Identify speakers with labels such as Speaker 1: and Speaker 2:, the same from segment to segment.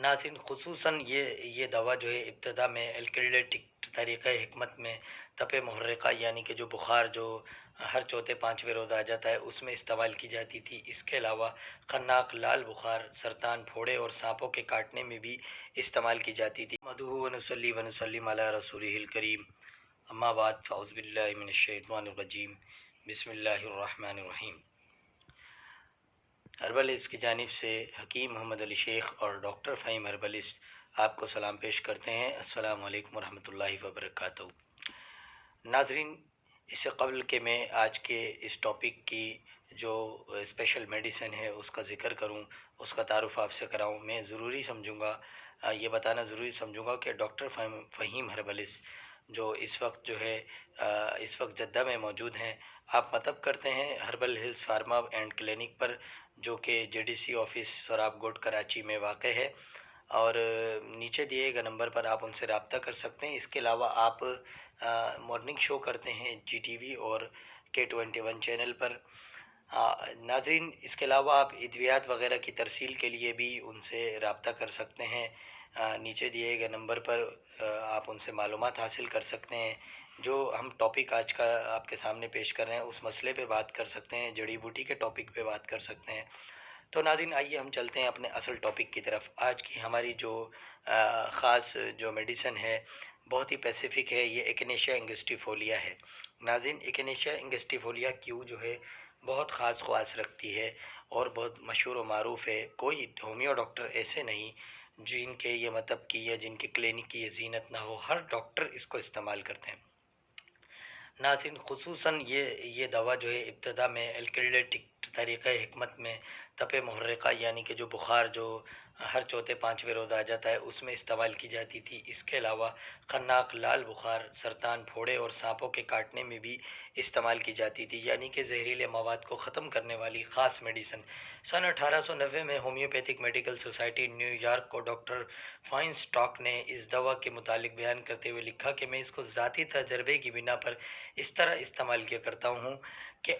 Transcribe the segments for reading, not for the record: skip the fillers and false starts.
Speaker 1: नाज़रीन ख़ुसूसन ये दवा जो है इब्तदा में एल्किलेटिक तरीक़े हिकमत में तपे मुहर्रिक़ा यानी कि जो बुखार जो हर चौथे पाँचवें रोज़ आ जाता है उसमें इस्तेमाल की जाती थी। इसके अलावा खन्नाक लाल बुखार, सरतान, फोड़े और सांपों के काटने में भी इस्तेमाल की जाती थी। नहमदुहु व नुसल्ली व नुसल्लिम अला रसूलिहिल करीम, अम्मा बाद फ़अऊज़ु बिल्लाहि मिनश शैतानिर रजीम, बिस्मिल्लाहिर रहमानिर रहीम। हर्बलिस्ट की जानिब से हकीम मोहम्मद अली शेख और डॉक्टर फ़हीम हर्बलिस्ट आपको सलाम पेश करते हैं। अस्सलामु अलैकुम वरहमतुल्लाहि वबरकातुहू। नाज़रीन, इससे कबल कि मैं आज के इस टॉपिक की जो स्पेशल मेडिसिन है उसका ज़िक्र करूं, उसका तारुफ़ आपसे कराऊं, मैं ज़रूरी समझूंगा, ये बताना ज़रूरी समझूंगा कि डॉक्टर फ़हीम हर्बलिस्ट जो इस वक्त जो है इस वक्त जद्दा में मौजूद हैं। आप मतलब करते हैं herbal hills pharma and clinic पर, जो कि जेडीसी ऑफिस सोराब गोड कराची में वाक़ है, और नीचे दिए गए नंबर पर आप उनसे रब्ता कर सकते हैं। इसके अलावा आप मॉर्निंग शो करते हैं GTV और K21 चैनल पर। नाज़रीन, इसके अलावा आप अद्वियात वग़ैरह की तरसील के लिए भी उनसे रब्ता कर सकते हैं। नीचे दिए गए नंबर पर आप उनसे मालूमात हासिल कर सकते हैं। जो हम टॉपिक आज का आपके सामने पेश कर रहे हैं उस मसले पे बात कर सकते हैं, जड़ी बूटी के टॉपिक पे बात कर सकते हैं। तो नाज़रीन, आइए हम चलते हैं अपने असल टॉपिक की तरफ। आज की हमारी जो ख़ास जो मेडिसिन है बहुत ही पैसिफिक है, ये एकिनेशिया एंगिस्टिफोलिया है। नाज़रीन, एकिनेशिया एंगिस्टिफोलिया क्यों जो है बहुत ख़ास ख़वास रखती है और बहुत मशहूर व मारूफ़ है। कोई होमियो डॉक्टर ऐसे नहीं जिनके ये मतलब की या जिनके क्लिनिक की ये जीनत ना हो, हर डॉक्टर इसको इस्तेमाल करते हैं। नाज़रीन ख़ुसूसन ये दवा जो है इब्तदा में एल्किलेटिक तरीक़े हिकमत में तपे मुहर्रिक़ा यानी कि जो बुखार जो हर चौथे पाँचवें रोज़ आ जाता है उसमें इस्तेमाल की जाती थी। इसके अलावा खन्नाक लाल बुखार, सरतान, फोड़े और सांपों के काटने में भी इस्तेमाल की जाती थी, यानी कि जहरीले मवाद को ख़त्म करने वाली ख़ास मेडिसिन। सन 1890 में होम्योपैथिक मेडिकल सोसाइटी न्यूयॉर्क को डॉक्टर फाइनस्टॉक ने इस दवा के मुतालिक बयान करते हुए लिखा कि मैं इसको ज़ाती तजर्बे की बिना पर इस तरह इस्तेमाल किया करता हूँ कि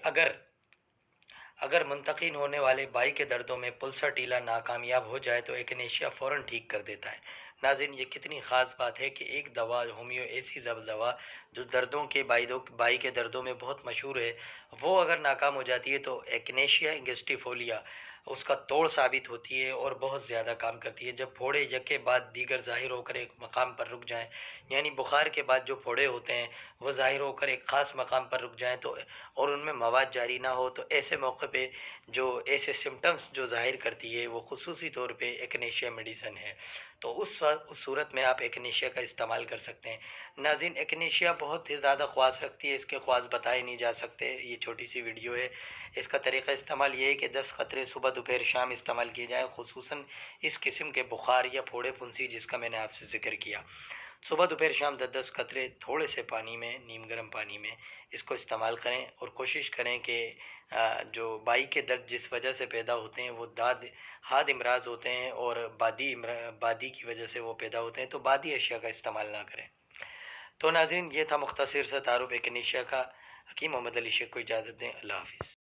Speaker 1: अगर मुंतकिल होने वाले बाई के दर्दों में पुलसा टीला नाकामयाब हो जाए तो एकिनेशिया फ़ौरन ठीक कर देता है। नाज़रीन, ये कितनी ख़ास बात है कि एक दवा होमियो ऐसी दवा जो दर्दों के बाई के दर्दों में बहुत मशहूर है, वो अगर नाकाम हो जाती है तो एकिनेशिया एंगिस्टिफोलिया उसका तोड़ साबित होती है और बहुत ज़्यादा काम करती है। जब फोड़े यके बाद दीगर ज़ाहिर होकर एक मकाम पर रुक जाएं, यानी बुखार के बाद जो फोड़े होते हैं वो ज़ाहिर होकर एक ख़ास मकाम पर रुक जाएं तो और उनमें मवाद जारी ना हो, तो ऐसे मौके पे जो ऐसे सिम्टम्स जो ज़ाहिर करती है वो ख़ुसूसी तौर पे एकिनेशिया मेडिसिन है। तो उस सूरत में आप एकिनेशिया का इस्तेमाल कर सकते हैं। नाज़रीन, एकिनेशिया बहुत ही ज़्यादा ख़वास रखती है, इसके ख़वास बताए नहीं जा सकते। ये छोटी सी वीडियो है। इसका तरीक़ा इस्तेमाल ये है कि 10 क़तरे सुबह दोपहर शाम इस्तेमाल किए जाएँ, ख़ुसूसन इस किस्म के बुखार या फोड़े फुंसी जिसका मैंने आपसे ज़िक्र किया। सुबह दोपहर शाम 10-10 कतरे थोड़े से पानी में, नीम गर्म पानी में इसको इस्तेमाल करें और कोशिश करें कि जो बाई के दर्द जिस वजह से पैदा होते हैं वो हाद इमराज होते हैं और बादी की वजह से वो पैदा होते हैं, तो बादी अशिया का इस्तेमाल ना करें। तो नाज़रीन, ये था मुख्तसर सा तारुफ एकिनेशिया का। हकीम मोहम्मद अली शेख को इजाज़त दें। अल्लाह हाफ़िज़।